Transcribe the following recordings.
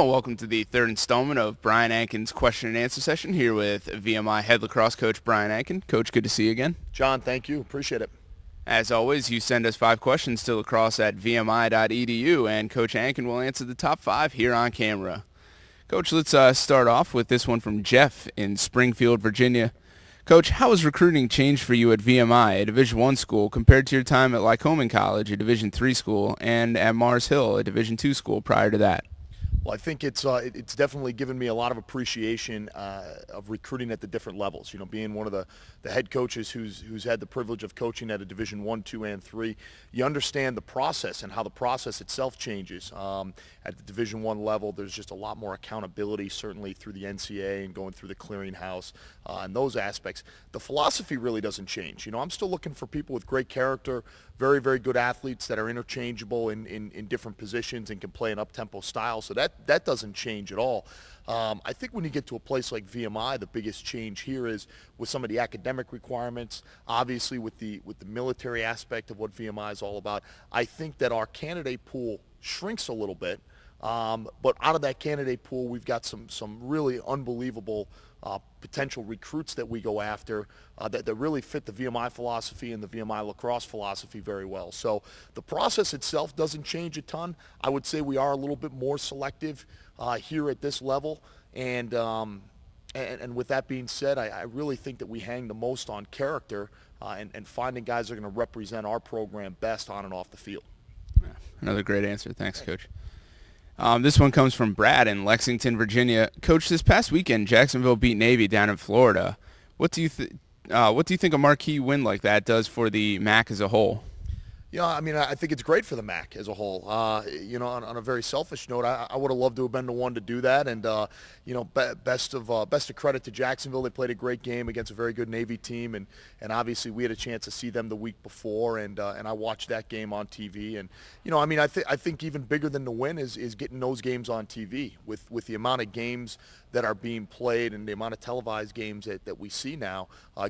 Hello and welcome to the third installment of Brian Anken's question and answer session here with VMI head lacrosse coach Brian Anken. Coach, good to see you again. John, thank you. Appreciate it. As always, you send us 5 questions to lacrosse@vmi.edu, and Coach Anken will answer the top 5 here on camera. Coach, let's start off with this one from Jeff in Springfield, Virginia. Coach, how has recruiting changed for you at VMI, a Division I school, compared to your time at Lycoming College, a Division III school, and at Mars Hill, a Division II school prior to that? Well, I think it's definitely given me a lot of appreciation of recruiting at the different levels. You know, being one of the head coaches who's had the privilege of coaching at a Division I, II, and III, you understand the process and how the process itself changes. At the Division I level, there's just a lot more accountability, certainly through the NCAA and going through the clearinghouse and those aspects. The philosophy really doesn't change. You know, I'm still looking for people with great character, very, very good athletes that are interchangeable in different positions and can play an up-tempo style. So that doesn't change at all. I think when you get to a place like VMI, the biggest change here is with some of the academic requirements, obviously with the military aspect of what VMI is all about. I think that our candidate pool shrinks a little bit, but out of that candidate pool, we've got some really unbelievable potential recruits that we go after that really fit the VMI philosophy and the VMI lacrosse philosophy very well. So the process itself doesn't change a ton. I would say we are a little bit more selective here at this level. And with that being said, I really think that we hang the most on character and finding guys that are going to represent our program best on and off the field. Another great answer. Thanks, Coach. This one comes from Brad in Lexington, Virginia. Coach, this past weekend, Jacksonville beat Navy down in Florida. What do you think a marquee win like that does for the MAC as a whole? Yeah, I mean, I think it's great for the MAC as a whole. You know, on a very selfish note, I would have loved to have been the one to do that. And you know, best of credit to Jacksonville. They played a great game against a very good Navy team, and obviously we had a chance to see them the week before, and I watched that game on TV. And you know, I mean, I think even bigger than the win is getting those games on TV with the amount of games that are being played and the amount of televised games that we see now.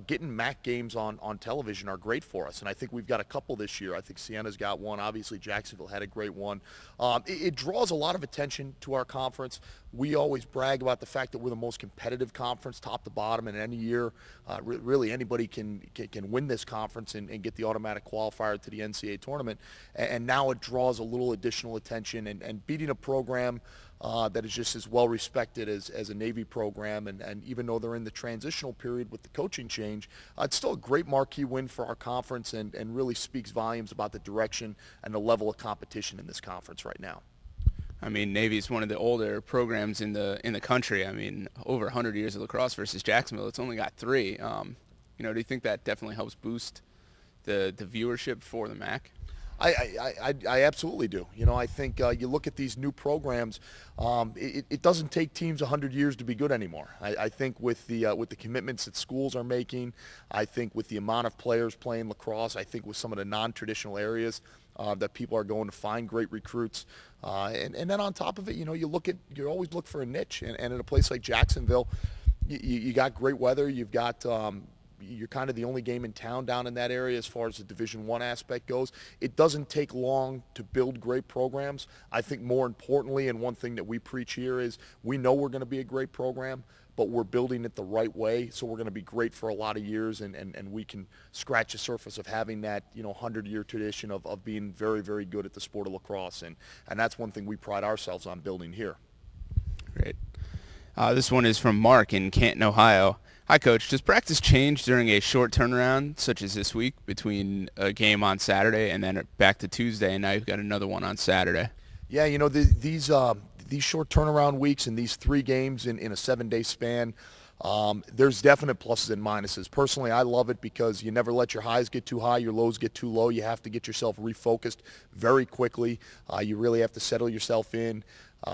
Getting MAC games on television are great for us, and I think we've got a couple this year. I think Sienna's got one. Obviously, Jacksonville had a great one. It draws a lot of attention to our conference. We always brag about the fact that we're the most competitive conference, top to bottom, and any year, really anybody can win this conference and get the automatic qualifier to the NCAA tournament. And now it draws a little additional attention, and beating a program that is just as well respected as a Navy program, and even though they're in the transitional period with the coaching change, it's still a great marquee win for our conference, and really speaks volumes about the direction and the level of competition in this conference right now. I mean, Navy is one of the older programs in the country. I mean, over 100 years of lacrosse versus Jacksonville. It's only got 3. You know, do you think that definitely helps boost the viewership for the MAC? I absolutely do. You know, I think you look at these new programs, it doesn't take teams 100 years to be good anymore. I think with the commitments that schools are making, I think with the amount of players playing lacrosse, I think with some of the non-traditional areas that people are going to find great recruits. And then on top of it, you know, you always look for a niche. And in a place like Jacksonville, you got great weather. You've got you're kind of the only game in town down in that area as far as the Division I aspect goes. It doesn't take long to build great programs. I think more importantly, and one thing that we preach here is we know we're going to be a great program, but we're building it the right way, so we're going to be great for a lot of years, and we can scratch the surface of having that, you know, 100-year tradition of being very, very good at the sport of lacrosse, and that's one thing we pride ourselves on building here. Great. This one is from Mark in Canton, Ohio. Hi, Coach. Does practice change during a short turnaround, such as this week, between a game on Saturday and then back to Tuesday, and now you've got another one on Saturday? Yeah, you know, these short turnaround weeks and these 3 games in a 7-day span, there's definite pluses and minuses. Personally, I love it because you never let your highs get too high, your lows get too low. You have to get yourself refocused very quickly. You really have to settle yourself in,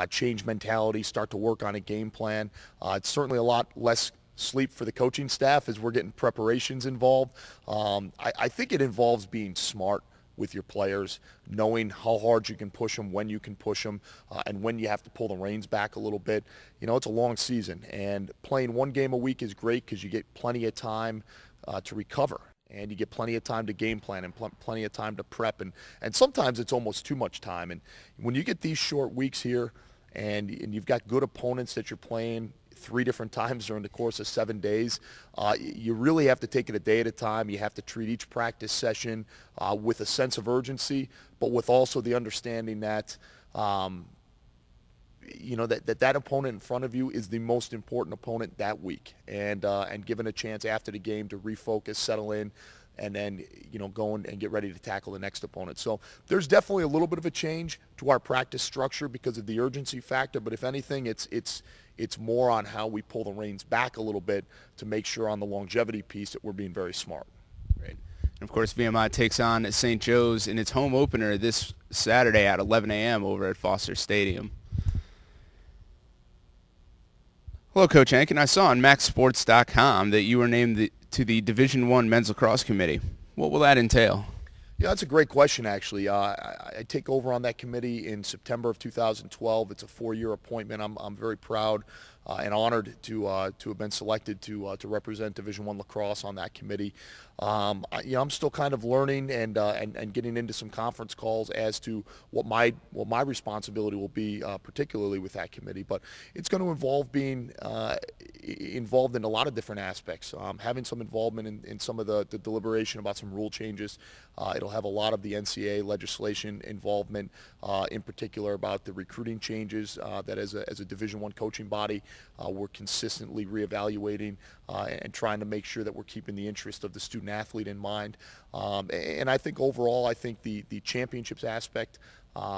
change mentality, start to work on a game plan. It's certainly a lot less sleep for the coaching staff as we're getting preparations involved. I think it involves being smart with your players, knowing how hard you can push them, when you can push them, and when you have to pull the reins back a little bit. You know, it's a long season, and playing 1 game a week is great because you get plenty of time to recover, and you get plenty of time to game plan and plenty of time to prep, and sometimes it's almost too much time. And when you get these short weeks here, and you've got good opponents that you're playing 3 different times during the course of 7 days, you really have to take it a day at a time. You have to treat each practice session with a sense of urgency, but with also the understanding that that opponent in front of you is the most important opponent that week, and given a chance after the game to refocus, settle in, and then go and get ready to tackle the next opponent. So there's definitely a little bit of a change to our practice structure because of the urgency factor, but if anything, it's more on how we pull the reins back a little bit to make sure on the longevity piece that we're being very smart. Right. And of course, VMI takes on St. Joe's in its home opener this Saturday at 11 a.m. over at Foster Stadium. Hello, Coach Anken. I saw on MaxSports.com that you were named to the Division I Men's Lacrosse Committee. What will that entail? Yeah, that's a great question, actually. I take over on that committee in September of 2012. It's a 4-year appointment. I'm very proud and honored to have been selected to represent Division I lacrosse on that committee. I'm still kind of learning and getting into some conference calls as to what my responsibility will be, particularly with that committee. But it's going to involve being involved in a lot of different aspects, having some involvement in some of the deliberation about some rule changes. It'll have a lot of the NCAA legislation involvement, in particular about the recruiting changes that as a Division I coaching body, we're consistently reevaluating and trying to make sure that we're keeping the interest of the student athlete in mind. And I think overall, the championships aspect,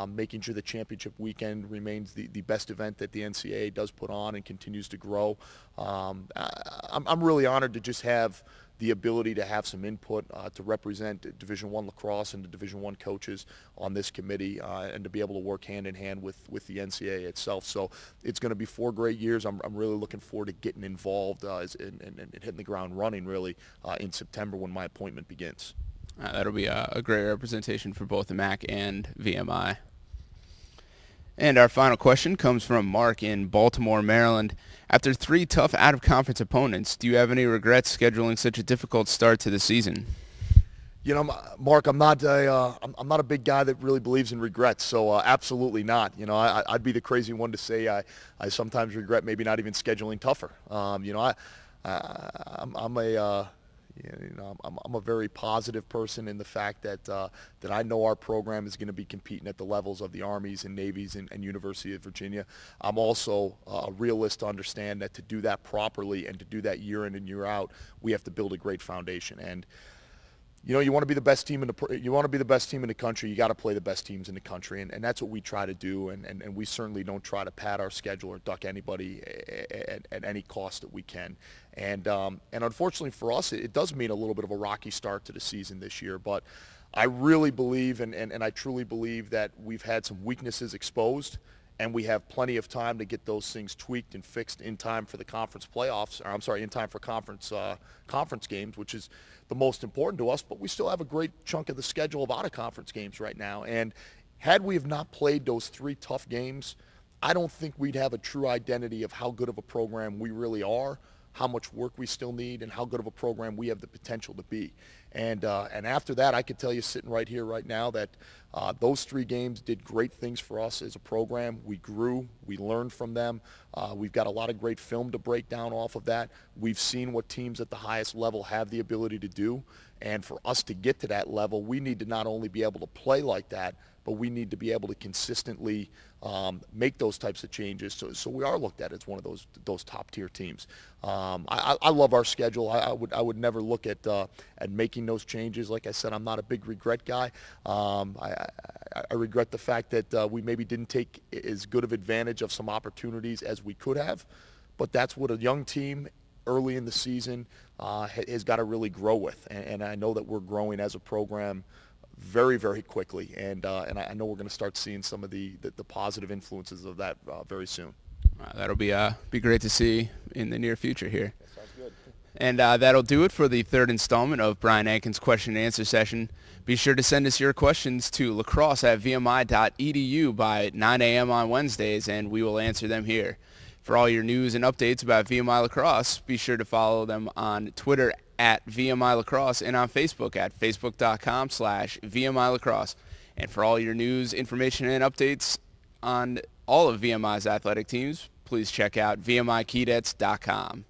making sure the championship weekend remains the best event that the NCAA does put on and continues to grow. I'm really honored to just have the ability to have some input to represent Division I lacrosse and the Division I coaches on this committee, and to be able to work hand in hand with the NCAA itself. So it's going to be 4 great years. I'm really looking forward to getting involved and hitting the ground running really in September when my appointment begins. That'll be a great representation for both the MAC and VMI. And our final question comes from Mark in Baltimore, Maryland. After 3 tough out-of-conference opponents, do you have any regrets scheduling such a difficult start to the season? Mark, I'm not a big guy that really believes in regrets, so absolutely not. I'd be the crazy one to say I sometimes regret maybe not even scheduling tougher. I'm a very positive person in the fact that I know our program is going to be competing at the levels of the Armies and Navies and University of Virginia. I'm also a realist to understand that to do that properly and to do that year in and year out, we have to build a great foundation. And you want to be the best team in the country. You got to play the best teams in the country, and that's what we try to do. And we certainly don't try to pad our schedule or duck anybody at any cost that we can. And unfortunately for us, it does mean a little bit of a rocky start to the season this year. But I really believe and I truly believe that we've had some weaknesses exposed, and we have plenty of time to get those things tweaked and fixed in time for the conference playoffs, in time for conference games, which is the most important to us. But we still have a great chunk of the schedule of out-of-conference games right now. And had we have not played those 3 tough games, I don't think we'd have a true identity of how good of a program we really are, how much work we still need, and how good of a program we have the potential to be. And after that, I could tell you sitting right here right now that those 3 games did great things for us as a program. We grew. We learned from them. We've got a lot of great film to break down off of that. We've seen what teams at the highest level have the ability to do. And for us to get to that level, we need to not only be able to play like that, but we need to be able to consistently make those types of changes. So we are looked at as one of those top-tier teams. I love our schedule. I would never look at making those changes. Like I said, I'm not a big regret guy. I regret the fact that we maybe didn't take as good of advantage of some opportunities as we could have. But that's what a young team early in the season has got to really grow with. And I know that we're growing as a program very, very quickly, and I know we're going to start seeing some of the positive influences of that very soon. That'll be great to see in the near future here. That sounds good. And that'll do it for the 3rd installment of Brian Anken's question and answer session. Be sure to send us your questions to lacrosse@vmi.edu by 9 a.m. on Wednesdays, and we will answer them here. For all your news and updates about VMI Lacrosse, be sure to follow them on Twitter at VMI Lacrosse and on Facebook at facebook.com/VMI Lacrosse. And for all your news, information, and updates on all of VMI's athletic teams, please check out VMIKeydets.com.